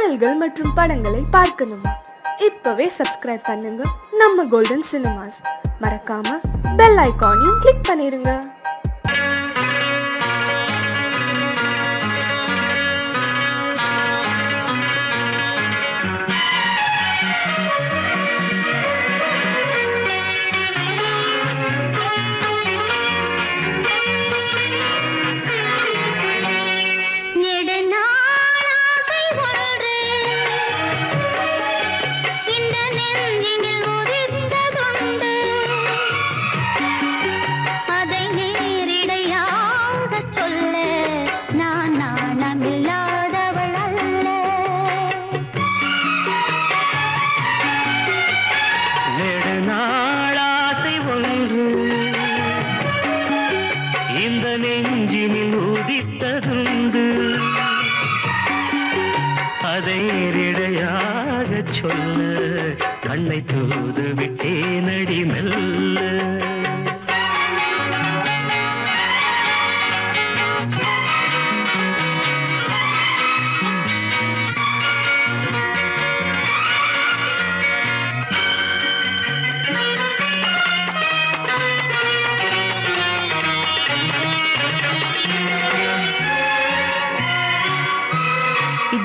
பாடல்கள் மற்றும் படங்களை பார்க்கணுமா? இப்பவே சப்ஸ்கிரைப் பண்ணுங்க நம்ம கோல்டன் சினிமாஸ். மறக்காம பெல் ஐகானையும் கிளிக் பண்ணிருங்க. கண்ணை தூது விட்டேனடி மெல்ல.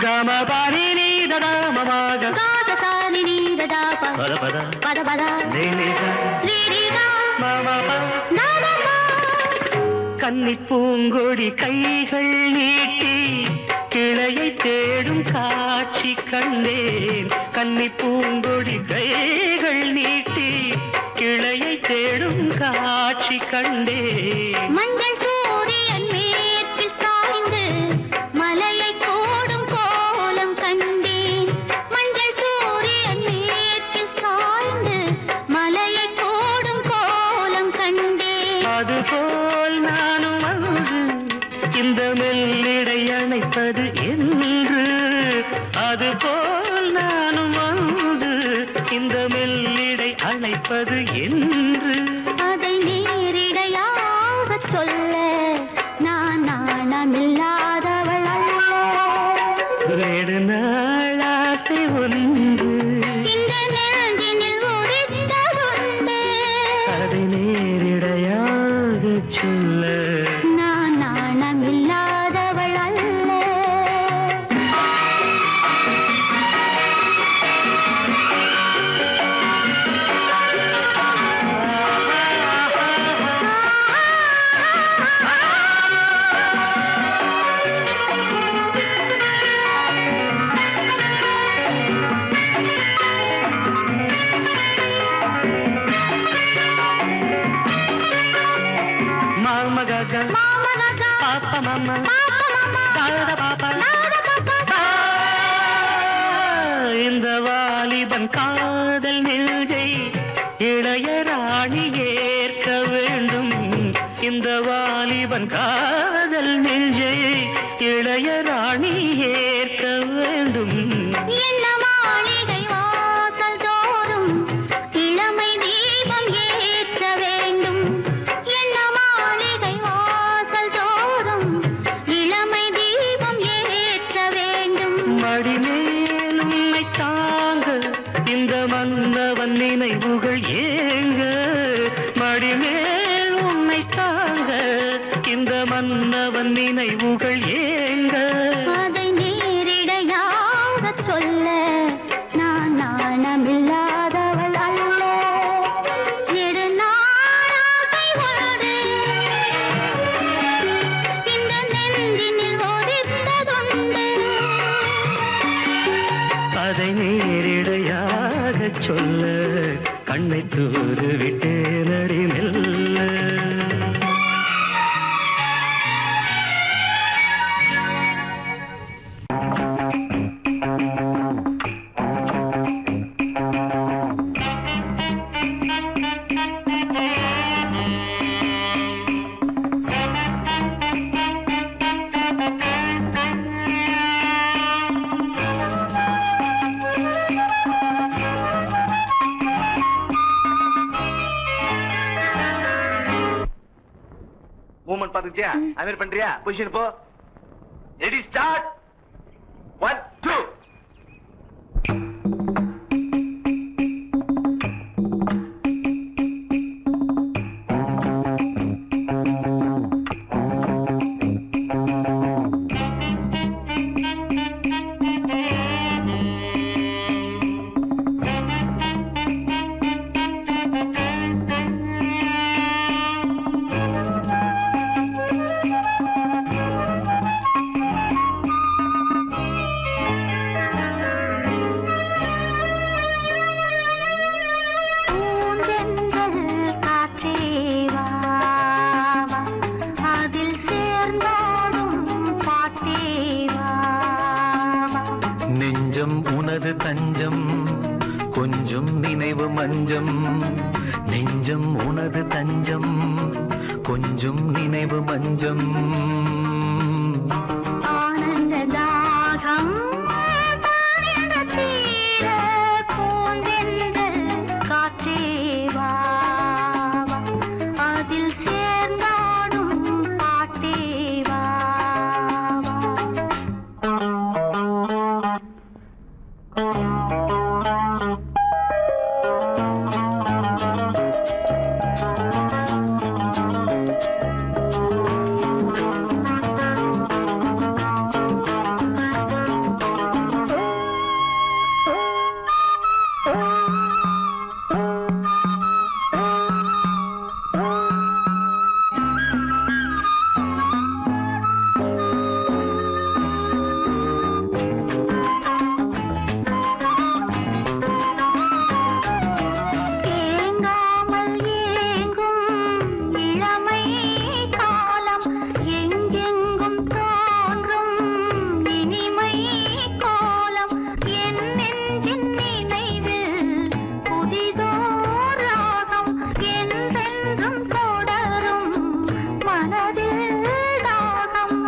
கமபாரி நீ ததா மமாக கன்னி பூங்கொடி கைகள் நீட்டி கிளையை தேடும் காட்சி கண்டேன். கன்னி பூங்கொடி கைகள் நீட்டி கிளையை தேடும் காட்சி கண்டேன். மஞ்சள் சூரியன் மேற்கு சாய்ந்து மலையை கோடும் கோலம் கண்டேன். மஞ்சள் சூரியன் மேற்கு சாய்ந்து மலையை கோடும் கோலம் கண்டேன். அதுபோல் நானும் வந்து இந்த மெல்லிடை அணைப்பது என்று. அதுபோல் நானும் வந்து இந்த மெல்லிடை அணைப்பது என்று. அதை நேரிடையாக சொல்ல நான் நாணமில்லாதவள் அல்ல. வேறு நாள் ஆசை ஒன்று இந்த நெஞ்சினில் உதித்ததுண்டு. அதை நேரிடையாக சொல்ல நான் நாணமில்லாதவள் அல்ல. பாப்பா மாமா பாப்பா இந்த வாலிபன் காதல் நெஞ்சை இளைய ராணி ஏற்க வேண்டும். இந்த வாலிபன் காதல் நெஞ்சை இளைய ராணி ஏற்க வேண்டும். என்ன மாளிகை வாசல் தோறும் இளமை தீபம் ஏற்ற வேண்டும். என்ன மாளிகை வாசல் தோறும் இளமை தீபம் ஏற்ற வேண்டும். மடிமேல் உன்னை தாங்க இந்த மன்னவன் நினைவுகள் ஏங்க. மடிமேல் உன்னை தாங்க இந்த மன்னவன் நினைவுகள் ஏங்க. அதை நேரிடையாக சொல்ல நான் நாணமில்லாதவள் அல்ல. நெடுநாளாகை ஒன்று இந்த நெஞ்சினில் ஒதித்ததுண்டு. அதை நேரிடையாக சொல்ல கண்ணை தூது விட்டேனடி மெல்ல. மூவ்மெண்ட் பாத்துக்கிட்டியா? அமீர் பண்றியா? பொசிஷன் போ. Ready start. 1 2 நெஞ்சம் உனது தஞ்சம் கொஞ்சம் நினைவு மஞ்சம் நெஞ்சம் உனது தஞ்சம் கொஞ்சம் நினைவு மஞ்சம் ஆனந்த தாகம் தானியங்க தீர பூந்தென்றல் காற்றே வா வா. அதில் சேர்ந்தாடும் பாட்டே வா வா. ஏங்காமல் ஏங்கும் இளமை காலம் எங்கெங்கும் தோன்றும் இனிமை கோலம் என் நெஞ்சின் நினைவில் புதிதோர் ராகம் என்றென்றும் தொடரும் மனதில் தாகம்.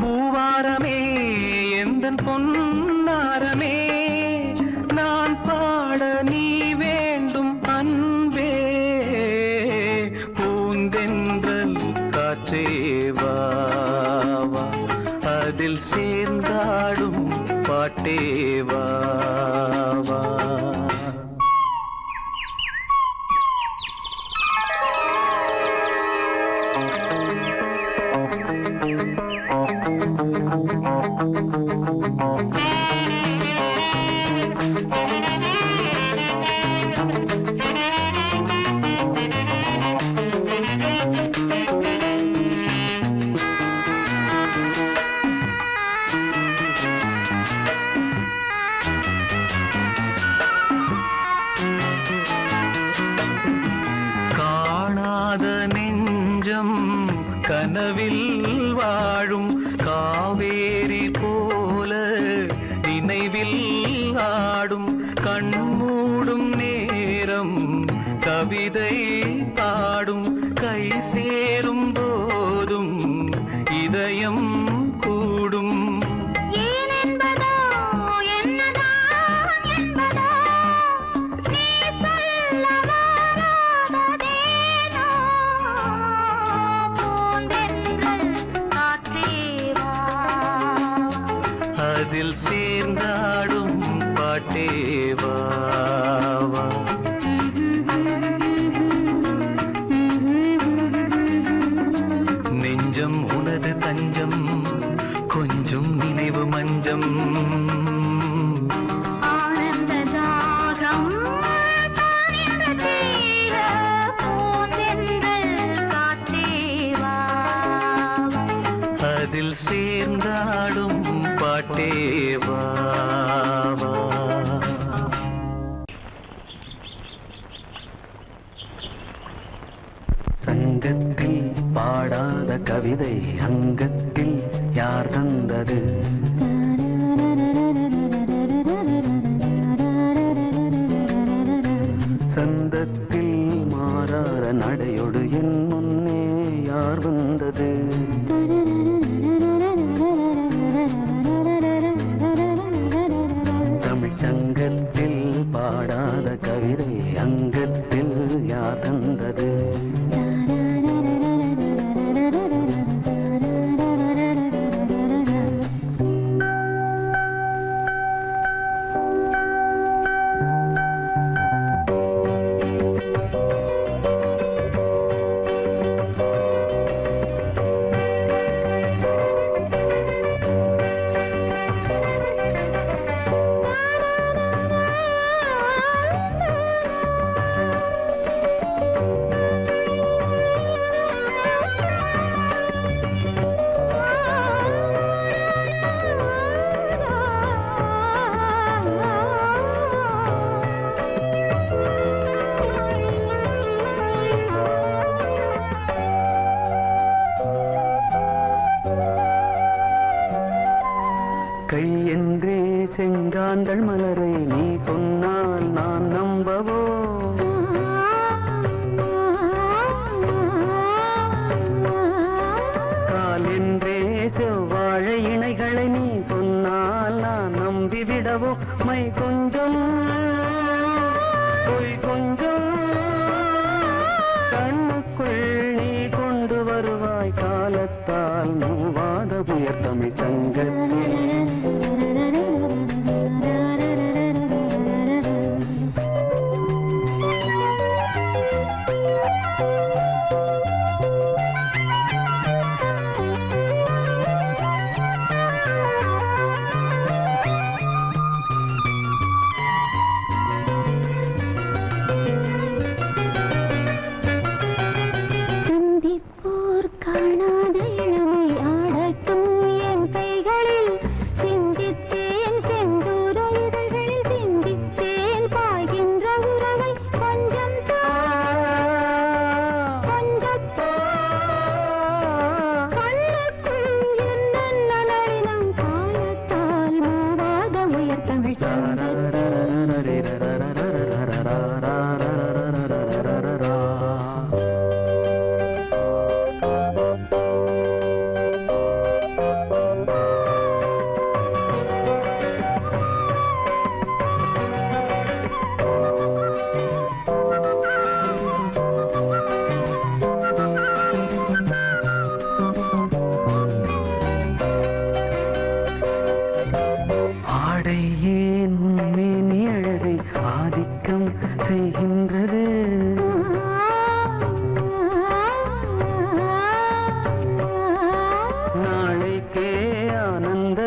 பூவாரமே எந்தன் பொன்னாரமே நான் பாட நீ வேண்டும் அன்பே பூந்தென்றல் காற்றே வா வா. அதில் சேர்ந்தாடும் பாட்டே வா வா. காணாத நெஞ்சம் கனவில் வாழும் காவேரி போல நினைவில் ஆடும் கண்மூடும் நேரம் கவிதை பாடும் கை சேரும் போதும் இதயம் கூடும். ஏனென்பதோ என்னதான் என்பதோ நீ சொல்ல வராததேனோ பூந்தென்றல் காற்றே வா. அதில் சேர்ந்தாடும் பாட்டே வா வா. நெஞ்சம் உனது தஞ்சம் கொஞ்சம் நினைவு மஞ்சம் ஆனந்த தாகம் தானியங்க தீர பூந்தென்றல் காற்றே வா வா. அதில் சேர்ந்தாடும் பாட்டே வா வா. சங்கத்தில் பாடாத கவிதை அங்கத்தில் யார் தந்தது? சந்தத்தில் மாறாத நடையொடு என் முன்னே யார் வந்தது? தமிழ்ச்சங்கத்தில் பாடாத கவிதை அங்கத்தில் யார் தந்தது? செங்காந்தள் மலரை நீ சொன்னால் நான் நம்பவோ? கால் என்றே செவ்வாழை இணைகளை நீ சொன்னால் நான் நம்பிவிடவோ? மை கொஞ்சம் பொய் கொஞ்சம் கண்ணுக்குள் நீ கொண்டு வருவாய் காலத்தால் மூவாத புயர் தமிழ் சங்கத்தில்.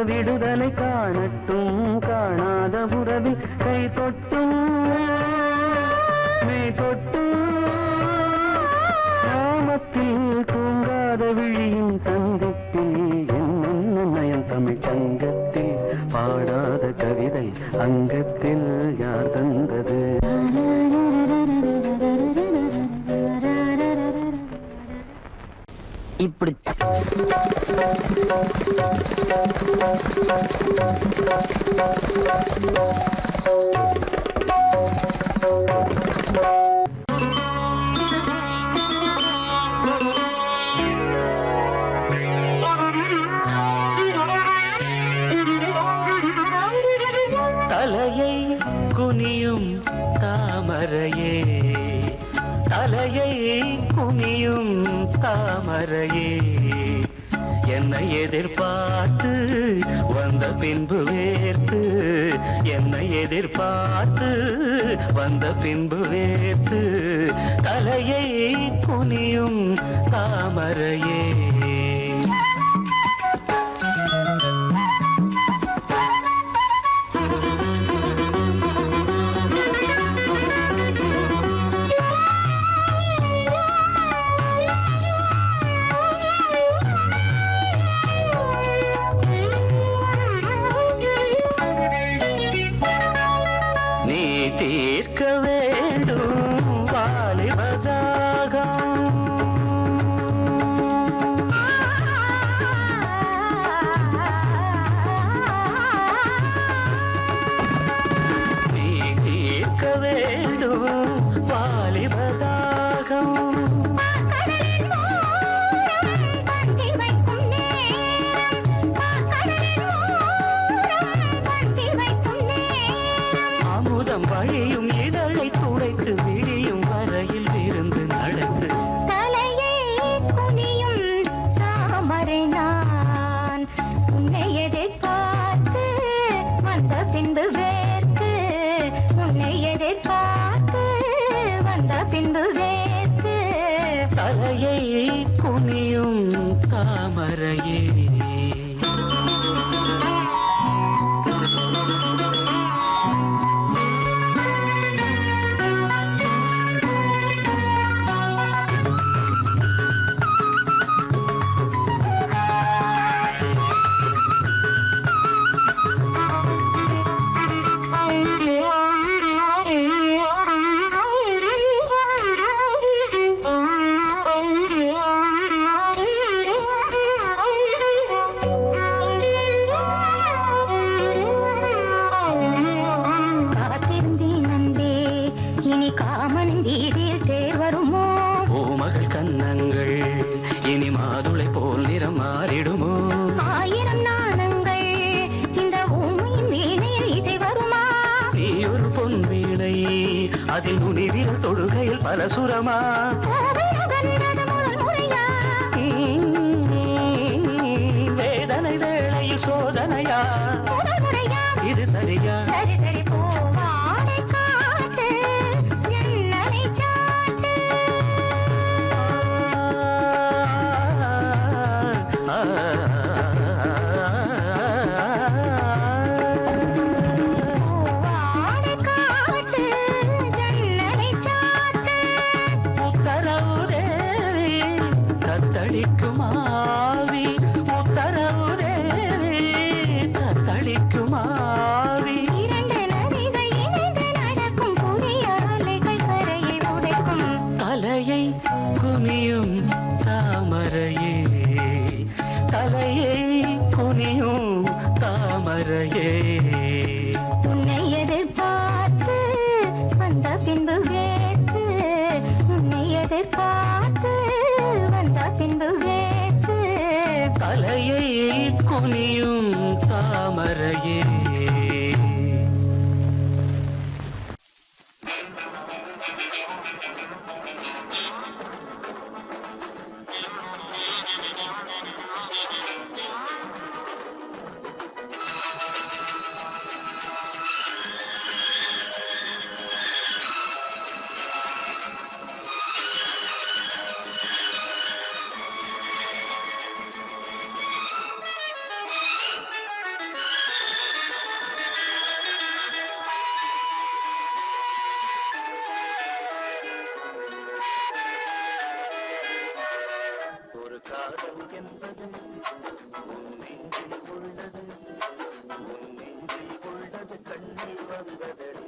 விடுதலை காணட்டும் காணாத உறவில் கை தொட்டும் மெய் தொட்டும் கிராமத்தில் தூங்காத விழியின் சந்திப்பில் என்ன நயம் தமிழ் சங்கத்தில் பாடாத கவிதை அங்கத்தில் யார் தந்தது? இப்படி தலையை குனியும் தாமரையே, தலையை குனியும் தாமரையே, என்னை எதிர்பார்த்து வந்த பின்பு வேர்த்து, என்னை எதிர்பார்த்து வந்த பின்பு வேர்த்து, தலையை குனியும் தாமரையே. தீர்க்க வேண்டும் வாலிபதாகம், நீ தீர்க்க வேண்டும் வாலிபதாகம். வழியும் இதழை துடைத்து விடியும் வரையில் விருந்து நடத்து, தலையை குனியும் தாமரை நான் உன்னை எதிர்பார்த்து வந்த பின்பு வேர்த்து, உன்னை எதிர்பார்த்து வந்த பின்பு வேர்த்து, தலையை குனியும் தாமரையே. அதில் நுனிவில் தொடுகையில் பல சுரமா வேதனை வேளையில் சோதனையா இது சரியா சரி சரி பூவாடை காற்று ஜன்னலை சாத்து பூவாடை காற்று ஜன்னலை சாத்து உத்தரவு தேவி தத்தளிக்கும் ஆவி உத்தரவு தேவி தத்தளிக்கும் ஆவி இரண்டு நதிகள் இணைந்து நடக்கும் புதிய அலைகள் கரையை உடைக்கும் தலையை குனியும் தாமரையே தலையை குனியும் தாமரையே உன்னை எதிர்பார்த்து வந்த பின்பு வேத்து உன்னை எதிர்பார்த்து வந்த பின்பு வேத்து தலையை குனியும் தாமரையே ஒரு காதல் என்பது உன் நெஞ்சில் உள்ளது உன் நெஞ்சில் உள்ளது கண்ணில் வந்ததடி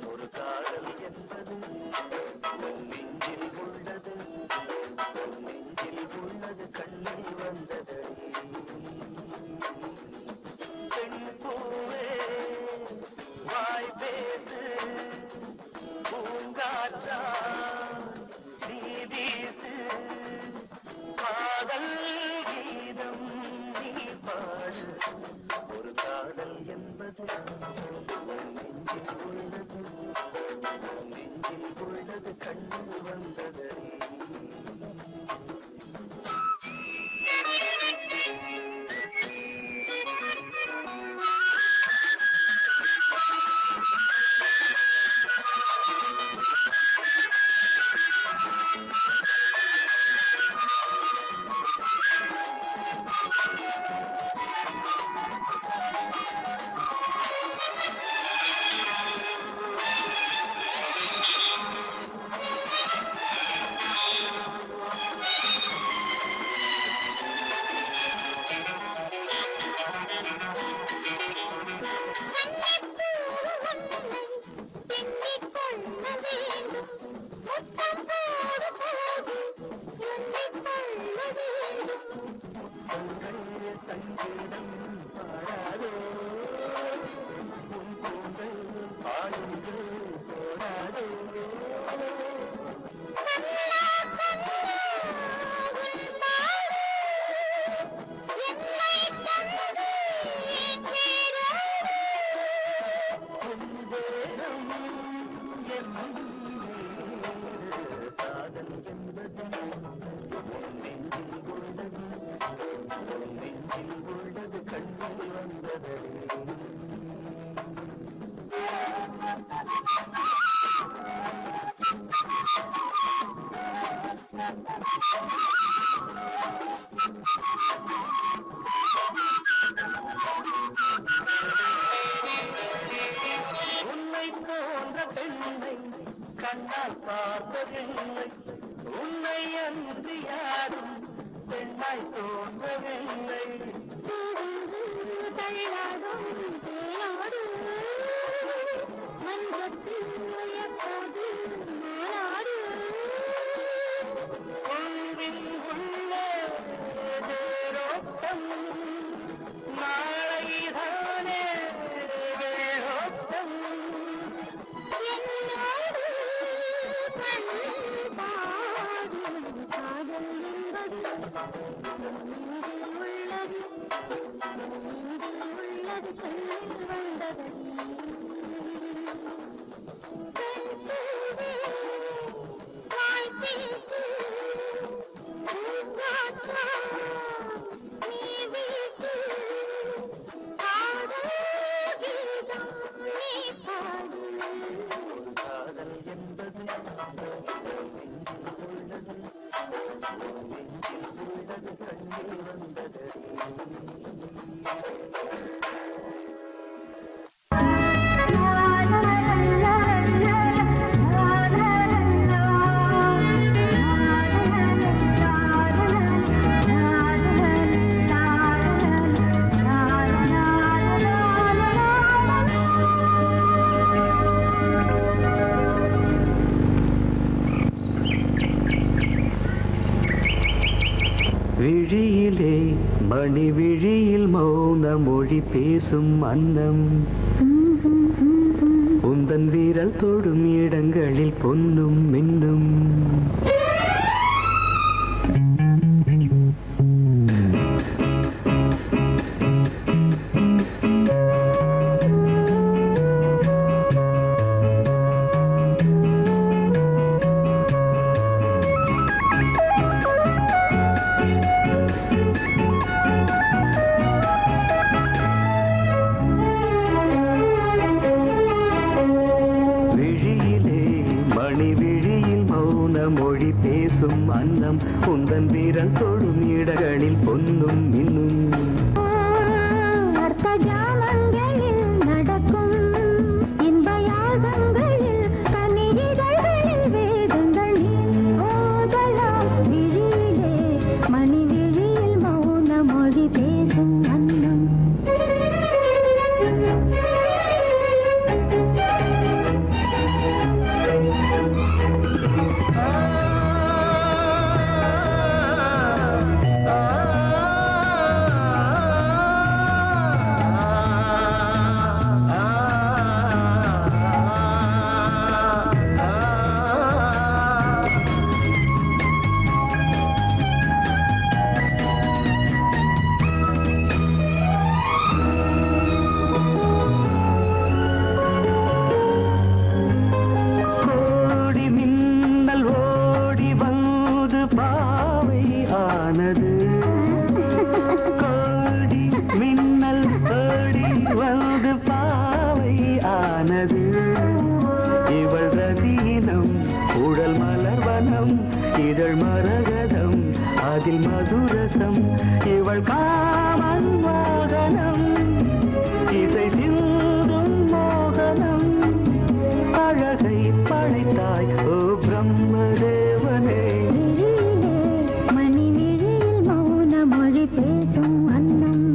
ஒரு காதல் என்பது உன் நெஞ்சில் உள்ளது உன் நெஞ்சில் உள்ளது கண்ணில் வந்ததடி பெண் பூவே வாய் பேசு பூங்காற்றா நீ வீசு காதல் கீதம் நீ பாடு ஒரு காதல் என்பது உன் நெஞ்சில் உள்ளது உன் நெஞ்சில் உள்ளது கண்ணில் வந்ததடி சங்கீதம் பாடாதோ உன் கூந்தல் பாடுந்து போடாதோ காதல் என்பது உன் நெஞ்சில் உள்ளது உன் நெஞ்சில் உள்ளது கண்ணில் வந்ததடி உன்னை போன்ற பெண்ணை கண்ணால் பார்த்ததில்லை உன்னை அன்று யாரும் பெண்ணாய் தோன்றவில்லை தள்ளாடும் தேனாடு மன்றத்தில் எப்போது நாடு உன்னில் உள்ள தேரோட்டம் நாளைதானே வேரோட்டம் என்னோடு பாடும் காதல் என்பது நெஞ்சில் உள்ளது நெஞ்சில் உள்ளது கண்ணில் வந்தது விழியிலே மணி விழியில் மௌன மொழி பேசும் அன்னம் உந்தன் வீரல் தொடும் இடங்களில் பொன்னும் மின்னும் மொழி பேசும் அன்னம் உந்தன் வீரல் தொடும் இடங்களில் பொன்னும் மின்னும் அர்த்த ஜாமங்களில் நடக்கும் இன்ப யாகங்களில் கனிதழ்களில் வேதங்கள் நீ ஓதலாம் விழியிலே மணி விழியில் மௌன மொழி பேசும் அன்னம் கோடி மின்னல் ஓடி வந்து பாவை ஆனது இவள் ரதீனம் உடல் மலர்வனம் இதழ் மரகதம் அதில் மதுரசம் இவள் காமன் மோகனம் இசை சிந்தும் மோகனம் அழகை படைத்தாய் ஓ பிரம்மதேவனே பேசும் அன்னம்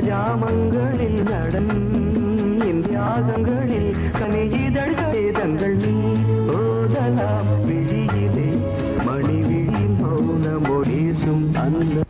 ஜாமங்களில் நடன் இந்தியாகங்களில் கனியிதழ்களே தங்கள் நீ ஓதலாம் விழியிலே மணி விழியில் மௌன மொழிசும் அந்த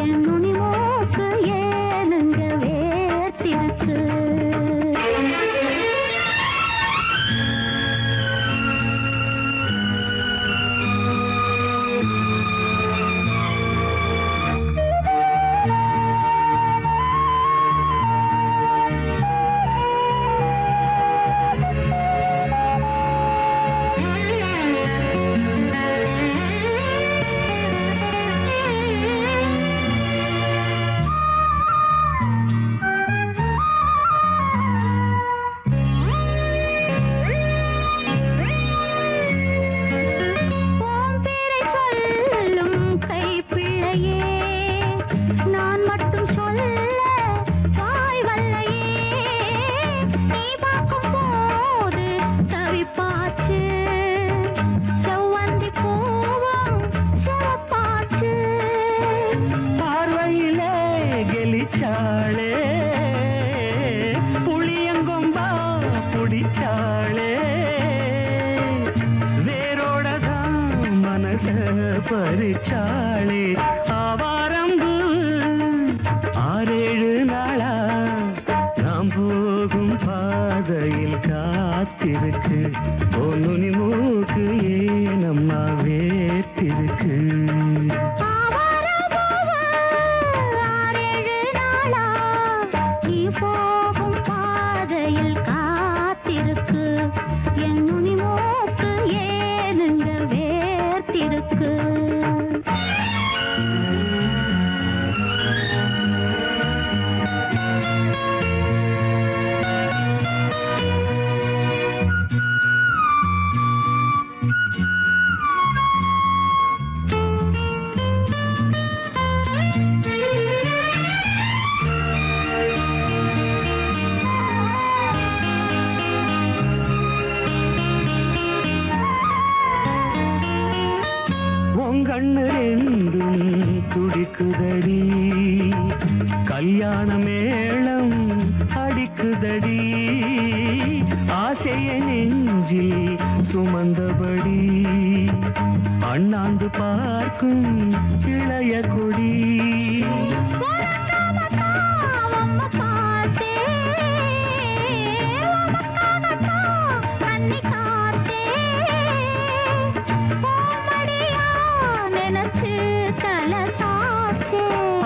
என் நுனி மூக்கு பறிச்சாளே புளியங்கொம்பா புடிச்சாளே வேரோடதான் மனச பறிச்சாளே ஆவாரம்பு 6-7 நாளா நாம் போகும் பாதையில் காத்திருக்கு பொன்னுனி மூக்கு ஏனம்மா வேத்திருக்கு கண்ணு ரெண்டும் துடிக்குதடி கல்யாண மேளம் அடிக்குதடி ஆசைய நெஞ்சில் சுமந்தபடி அண்ணாந்து பார்க்கும் இளைய கொடி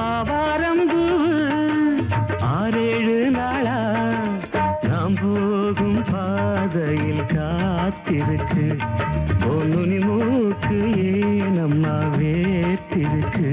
ஆவாரம்பு 6-7 நாளா நாம் போகும் பாதையில் காத்திருக்கு பொன்னுனி மூக்கு ஏனம்மா வேத்திருக்கு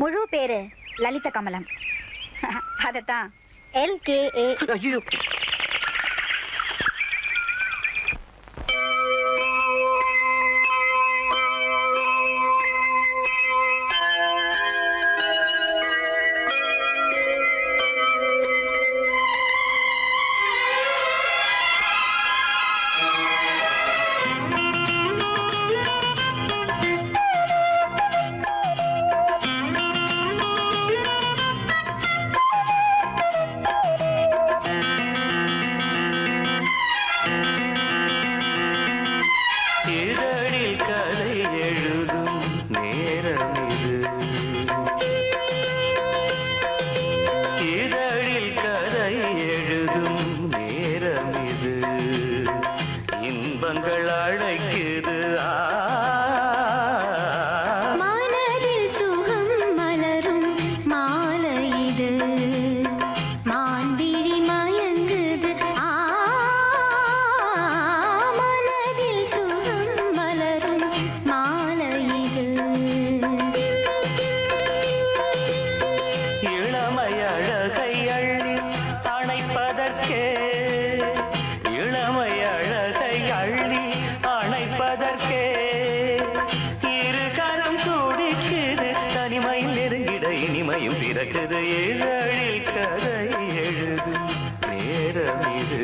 முழு பேரு லலித கமலம். அதத்தான் LKA. இன்பங்கள் அழைக்குது மனதில் சுகம் மலரும் மாலை இது மான்விழி மயங்குது மனதில் சுகம் மலரும் மாலை இது இளமை அழகை அள்ளி அணைப்பதற்கே இளமை அழகை அள்ளி அணைப்பதற்கே இரு கரம் துடிக்குது தனிமையில் நெருங்கிட இனிமையும் பிறக்குது இதழில் கதை எழுதும் நேரம் இது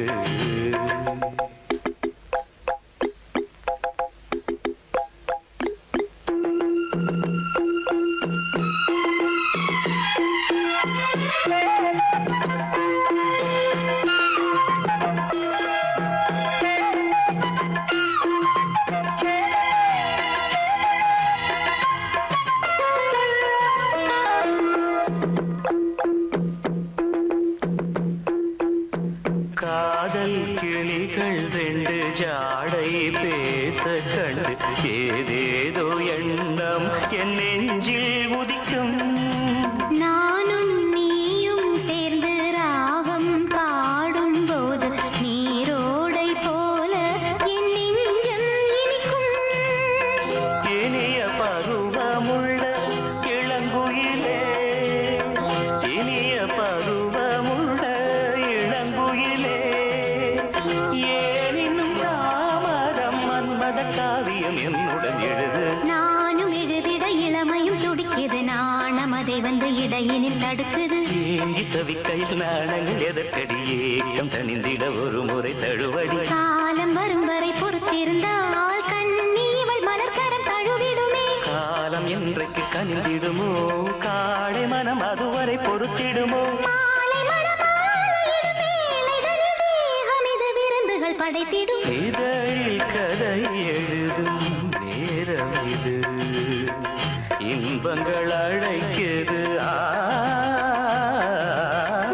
காதல் கிளிகள் ரெண்டு ஜாடை பேச கண்டு ஏதேதோ எண்ணம் என் நெஞ்சில் உதிக்கும் நானும் நீயும் சேர்ந்து ராகம் பாட தடுக்குது. ஏங்கி தவிக்கையில் நாணங்கள் எதற்கடி ஏக்கம் தணிந்திட ஒரு முறை தழுவடி. காலம் வரும் வரை பொறுத்திருந்தால் கண்ணி இவள் மலர்கரம் தழுவிடுமே. காலம் என்றைக்கு கனிந்திடுமோ காடை மனம் அதுவரை பொறுத்திடுமோ. மாலை மணமாலையிடும் வேளைகளில் தேகம் இது விருந்துகள் படைத்திடும். இதழில் கதை எழுதும் நேரம் இது இன்பங்கள் அழைக்குது.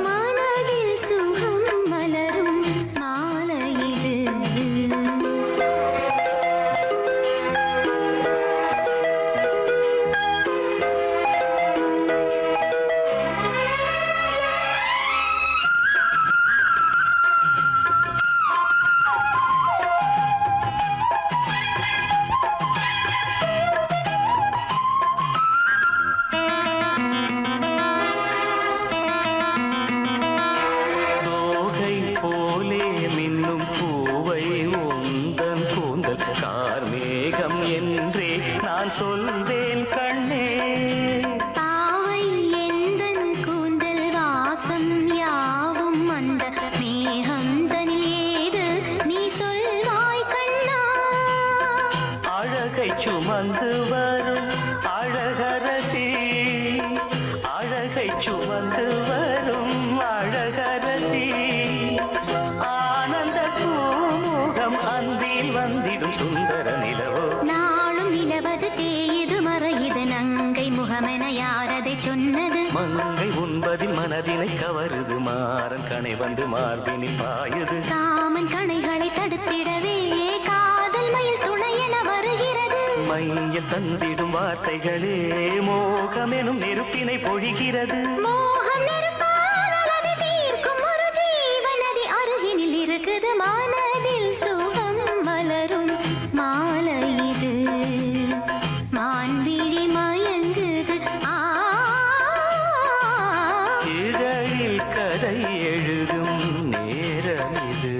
மனதில் சுகம் மலரும் மாலை இது. தோகை போலே மின்னும் பூவை உந்தன் கூந்தல் கார்மேகம் என்றே நான் சொல்வேன் கண்ணே. பாவை எந்தன் கூந்தல் வாசம் யாவும் அந்த மேகந்தனில் ஏது நீ சொல்வாய் கண்ணா. அழகை சுமந்து வரும் அழகரசி அழகை சுமந்து வரும் அழகரசி ஆனந்த பூமுகம் அந்தில் வந்திடும் சுந்தர நிலவோ. நாளும் நிலவது தேயுது மறையுது நங்கை முகமென யாரதை சொன்னது. மங்கை உண்பதில் மனதினை கவருது மாறன் கணை வந்து மார்பினில் பாயுது. காமன் கணைகளை தடுத்திடவே காதல் மயில் துணை என வருகிறது. மையில் தந்திடும் வார்த்தைகளே மோகமெனும் நெருப்பினை பொழிகிறது. மோகம் நெருப்பால் அதை தீர்க்கும் ஒரு ஜீவநதி அருகினில் இருக்குது. மனதில் சுகம் மலரும் மாலை இது மான்விழி மயங்குது. இதழில் கதை எழுதும் நேரம் இது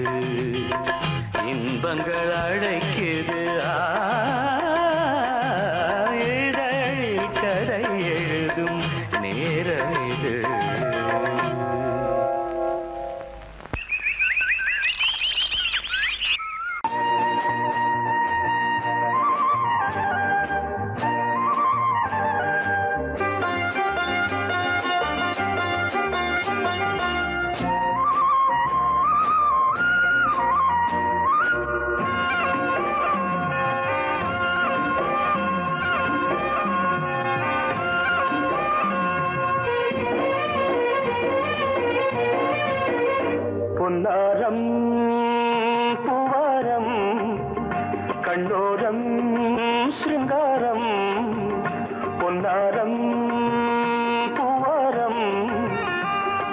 இன்பங்கள் அழைக்குது. இதழில் கதை எழுதும் நேரம் இது. பொன்னாரம் பூவாரம் கண்ணோரம் சிருங்காரம். பொன்னாரம் பூவாரம்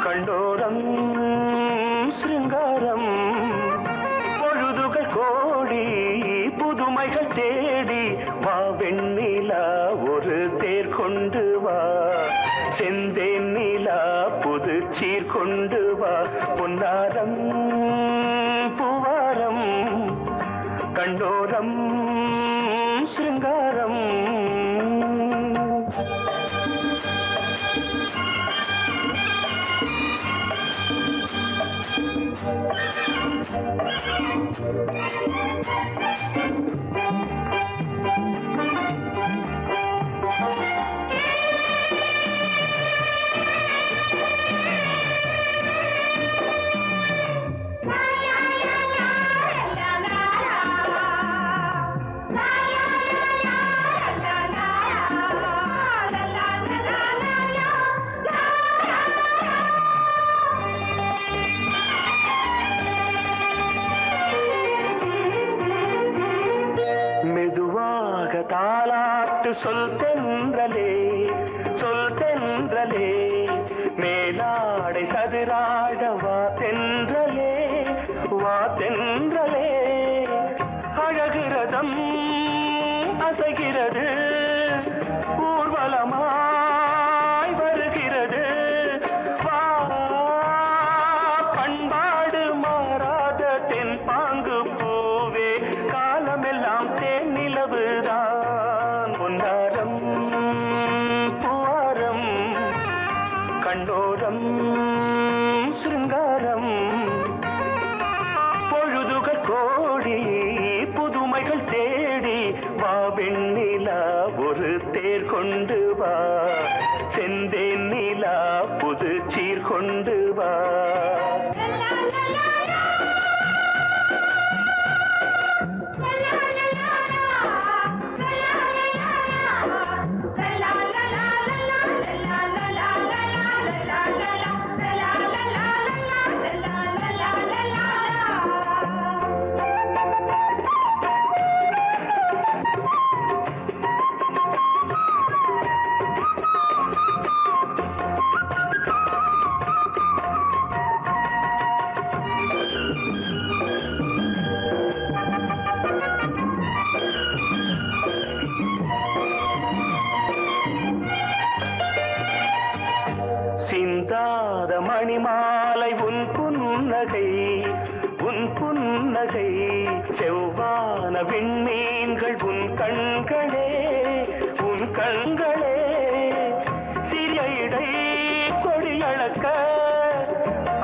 கண்டோரம் சிருங்காரம். பொழுதுகள் கோடி புதுமைகள் தேடி வா வெண்ணிலா ஒரு தேர் கொண்டு வா. செந்தேன் நிலா புது சீர் கொண்டு வா. பொன்னாரம் பூவாரம் கண்டோரம் சிருங்காரம். தாலாட்டு சொல் தென்றலே சொல் தென்றலே மேலாடை சதுராட வா தென்றலே வா தென்றலே. அழகிறதம் அசைகிறது ஊர்வலமாய் வருகிறது. வா பண்பாடு மாறாத தென் பாங்கு பூவே காலமெல்லாம் தேன் நிலவுதான். பொன்னாரம் பூவாரம் கண்டோ தேர் கொண்டு வா, செந்தேன் நிலா புது சீர் கொண்டு வா. சிந்தாத மணிமாலை உன் புன்னகை, உன் புன்னகை செவ்வான விண்மீன்கள் உன் கண்களே, உன் கண்களே சிறிய இடை கொடியளக்க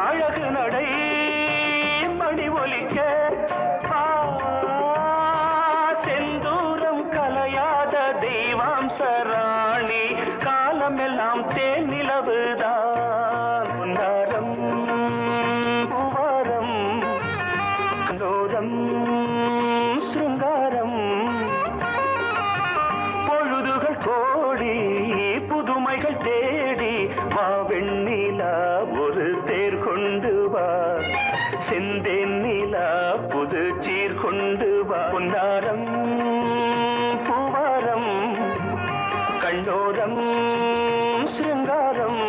அழகு நடை மணி ஒலிக்க. செந்தூரம் கலையாத தெய்வாம்சராணி காலமெல்லாம் தேன் நிலவுதான். பொன்னாரம் பூவாரம் கண்டோரம் சிருங்காரம், பொழுதுகள் கோடி புதுமைகள் தேடி வா வெண்ணிலா ஒரு தேர் கொண்டு வா, செந்தேன் நிலா புது சீர் கொண்டு வா. பொன்னாரம் பூவாரம் கண்டோரம் சிருங்காரம்.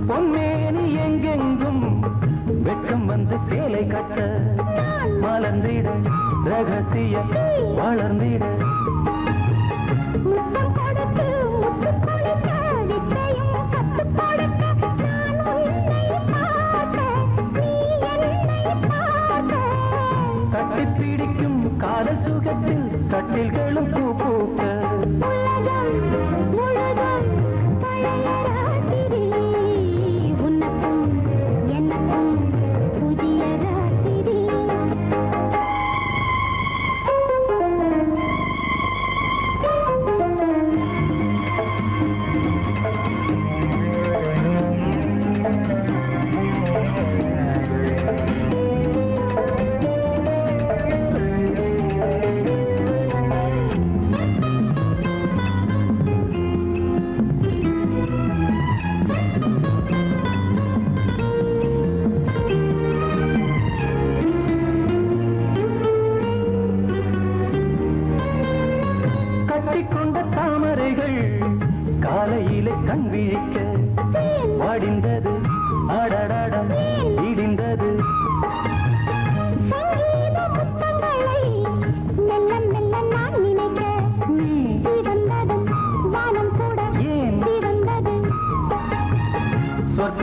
பொன்னேனி எங்கெங்கும் வெட்கம் வந்து சேலை கட்ட மலர்ந்திட ரகசிய வளர்ந்திட கட்டிப்பிடிக்கும் காதல் சுகத்தில் கட்டில்களும் பூ பூக்க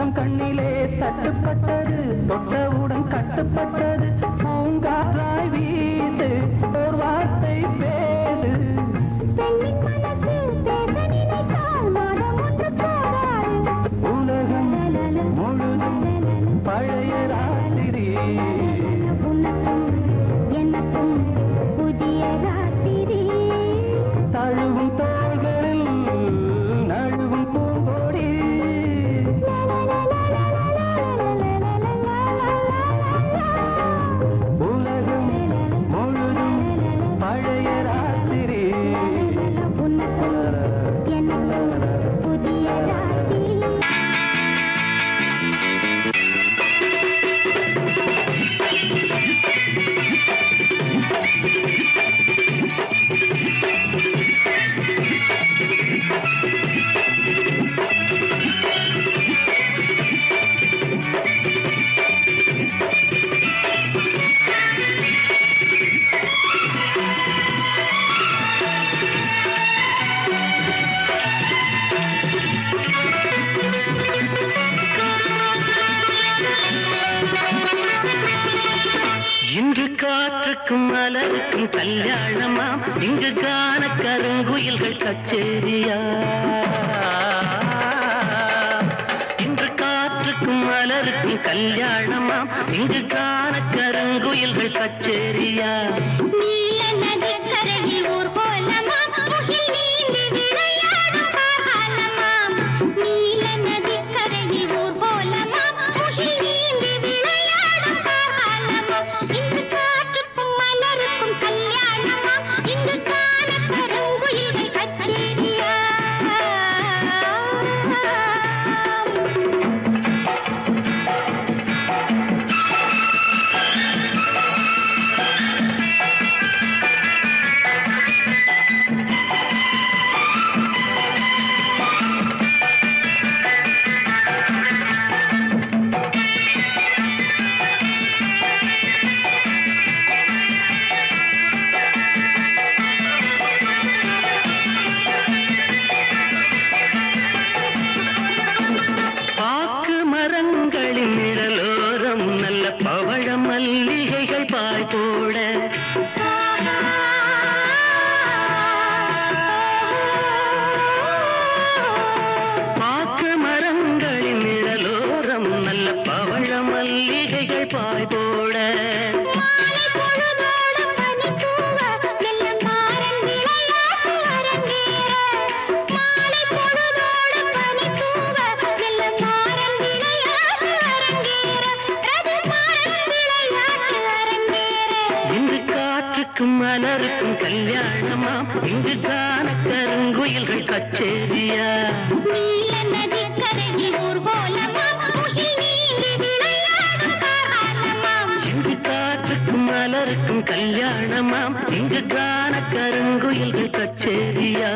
உலகம் கண்ணிலே தட்டுப்பட்டது, தொட்டவுடன் கட்டுப்பட்டது. பூங்காற்றாய் வீசு, ஓர் வார்த்தை பேசு. பெண்ணின் மனசு பேச நினைத்தால் மனம் ஒன்று போகாது. உலகம் முழுதும் பழைய ராத்திரி. உனக்கும் எனக்கும் புதிய ராத்திரி. தழுவும் தோள்களில் நழுவும் பூங்கொடி. உலகம் முழுதும் பழைய ராத்திரி. உனக்கும் எனக்கும் புதிய ராத்திரி. இன்று காற்றுக்கும் மலருக்கும் கல்யாணமாம், இங்கு காண கருங்குயில்கள் கச்சேரியா. இன்று காற்றுக்கும் மலருக்கும் கல்யாணமாம், இங்கு காண கருங்குயில்கள் கச்சேரியா. நீல நதிக்கரையில் ஊர்வலமாம், முகில் நீந்தி விளையாடும் காலமாம். நீல நதிக்கரையில் ஊர்வலமாம், முகில் நீந்தி விளையாடும் காலமாம். இங்கு காற்றுக்கும் மலருக்கும் கல்யாணமாம், இங்கு காண கருங்குயில்கள் கச்சேரியா. பாக்கு மரங்களின் நிழலோரம் நல்ல பவழ மல்லிகைகள் பாய் போட. பாக்கு மரங்களின் நிழலோரம் நல்ல பவழ மல்லிகைகள் பாய் போட. மாலை பொழுதோடும் பனித்தூவ, மெல்ல மாறன் விளையாட்டு அரங்கேற. மாலை பொழுதோடும் பனித்தூவ, மெல்ல மாறன் விளையாட்டு அரங்கேற. அது மாறன் விளையாட்டு அரங்கேற. இன்று காற்றுக்கும் மலருக்கும் கல்யாணமாம், இங்கு காண கருங்குயில்கள் கச்சேரியா. நீல நதிக்கரையில் ஊர்வலமாம், முகில் நீந்தி விளையாடும் காலமாம். இங்கு காற்றுக்கும் மலருக்கும் கல்யாணமாம், இங்கு காண கருங்குயில்கள் கச்சேரியா.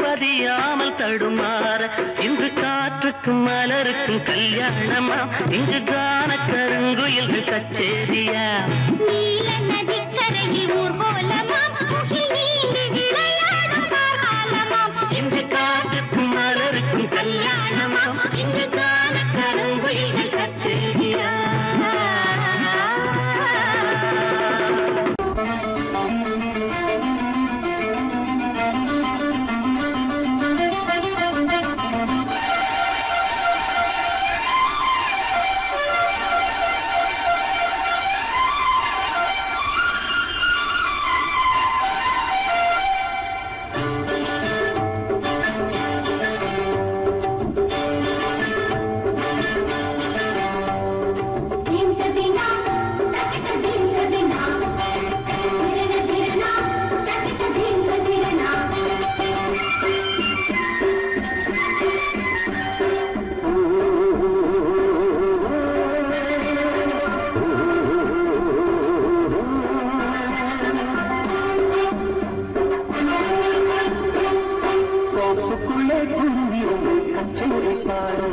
பதியாமல் தடுமாற இன்று காற்றுக்கும் மலருக்கும் கல்யாணமா இங்கு காண கருங்குயில்கள் கச்சேரியா நீல நதிக்கரையில் ஊர்வலமாம் முகில் நீந்தி விளையாடும் காலமாம் இன்று காற்றுக்கும் மலருக்கும் கல்யாணமா இங்கு காண கருங்குயில்கள் கச்சேரியா தோட்டத்துக்குள்ளே குருவிருந்து கச்சேரி பாடு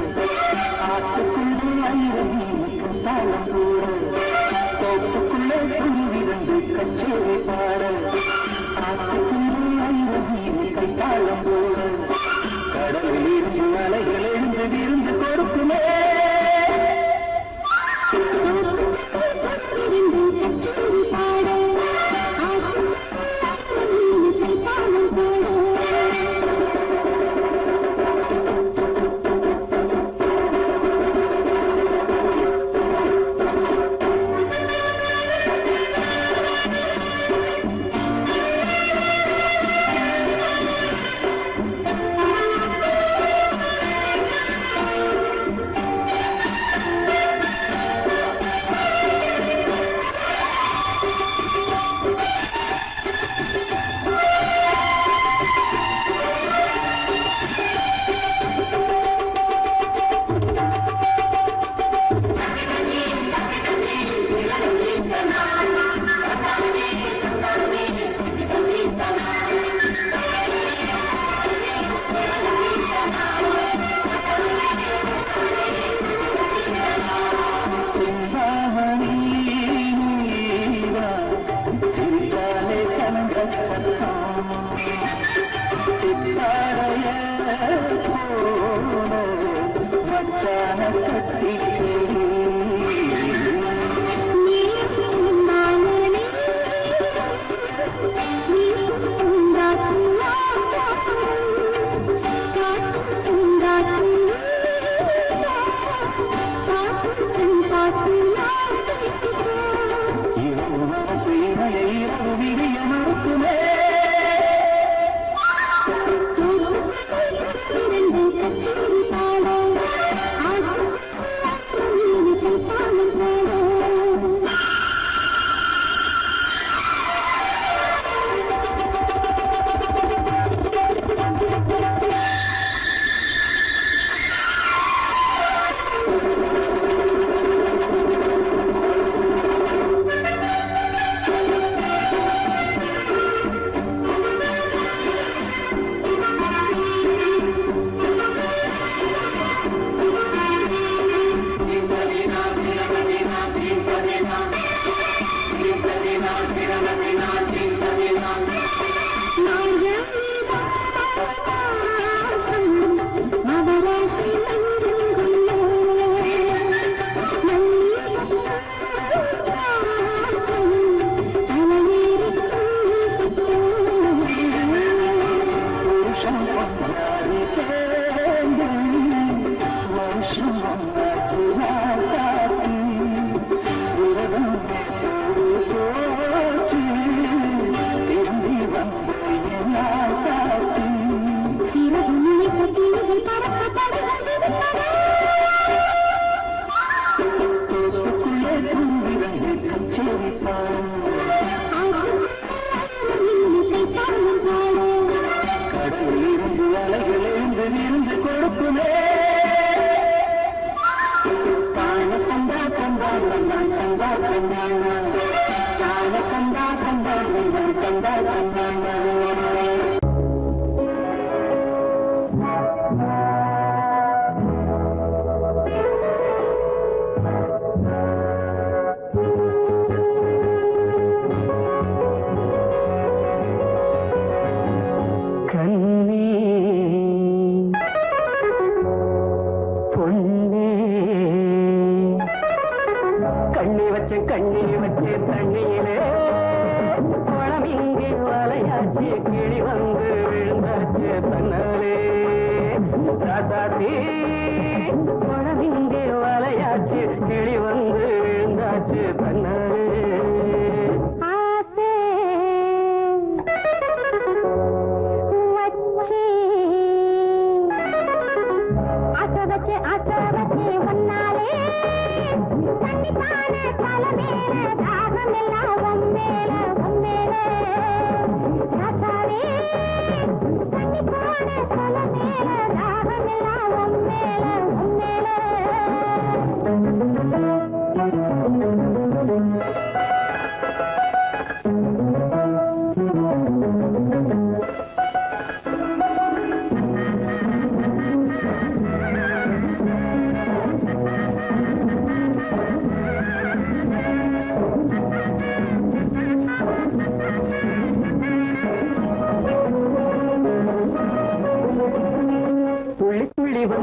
ஆட்டுக்குள்ளே ஐரவீனுக்கு தாளம் போடு தோட்டத்துக்குள்ளே குருவிருந்து கச்சேரி பாடு ஆட்டுக்குள்ளே ஐரவீனுக்கு தாளம் போடு கடலில் இருந்து அலைகள் எழுந்து விருந்து கொடுக்குமே கச்சேரி பாடு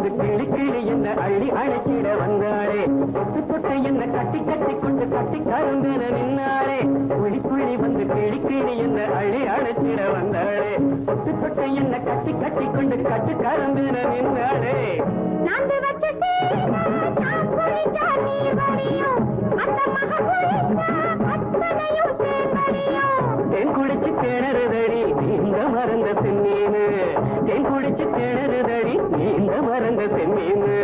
வந்து கிளி கிளி என்ன அள்ளி அழைச்சிட வந்தாளே தொட்டு தொட்டு என்ன கட்டி கட்டி கொண்டு கட்டி கருந்தென நின்னாளே புள்ளி புள்ளி வந்து கிளி கிளி என்ன அள்ளி அழைச்சிட வந்தாளே தொட்டு தொட்டு என்ன கட்டி கட்டி கொண்டு கட்டி கருந்தென நின்னாளே நான் வச்சுட்டே நான் குளிச்சா நீ வரியும் அந்த மக குளிச்சா அத்தனையும் சேர்வரியும் தேன் குடிச்சு திணறுதடி நீந்த மறந்த செம்மீனு தேன் குடிச்சு திணறுதடி நீந்த மறந்த செம்மீனு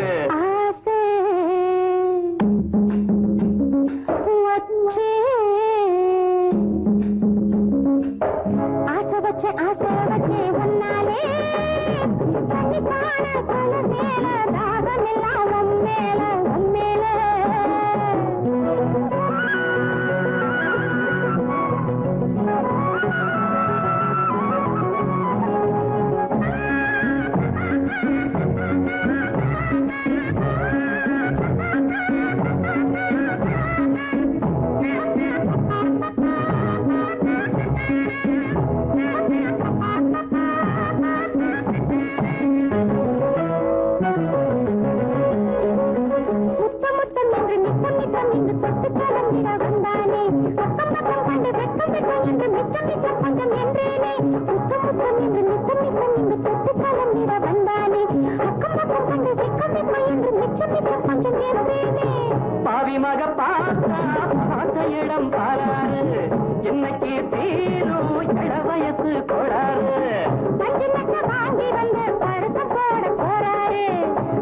ஆசை வச்சே ஆசை வச்சே ஒன்னாலே கண்டிப்பான தலை மேல தாகம் எல்லாம் உம்மேல உம்மேல இங்கு தொட்டு கலந்திட வந்தானே பக்கம் பக்கம் கண்டு வெட்கம் வெட்கம் என்று மிச்சம் மிச்சம் கொஞ்சம் என்றேனே முத்தம் முத்தம் என்று மிச்சம் மிச்சம் இங்கு தொட்டு கலந்திட வந்தானே அக்கம் பக்கம் கண்டு வெட்கம் வெட்கம் என்று மிச்சம் மிச்சம் கொஞ்சம் என்றேனே பாவி மக பார்த்த இடம் பாலாறு என்னைக்கு தீரும் இள வயசு கோளாறு பஞ்சு மெத்த வாங்கி வந்து பரிசு போட போறாரு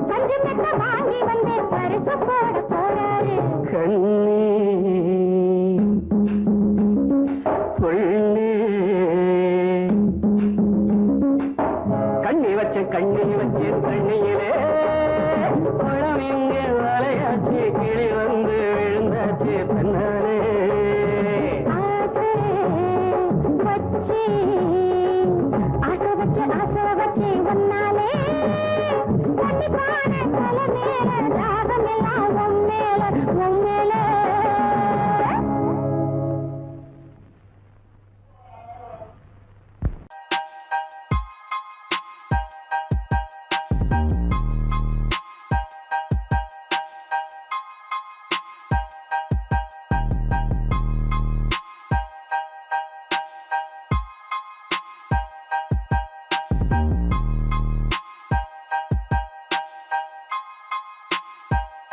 பஞ்சு மெத்த வாங்கி வந்து பரிசு போட போறாரு கண்ணி பொண்ணு கண்ணி வச்சேன் கண்ணியிலே குளம் எங்கே வலையாச்சு கிளி வந்து விழுந்தாச்சு தன்னாலே ஆசை வச்சு ஒன்னாலே கண்டிப்பான தலை மேல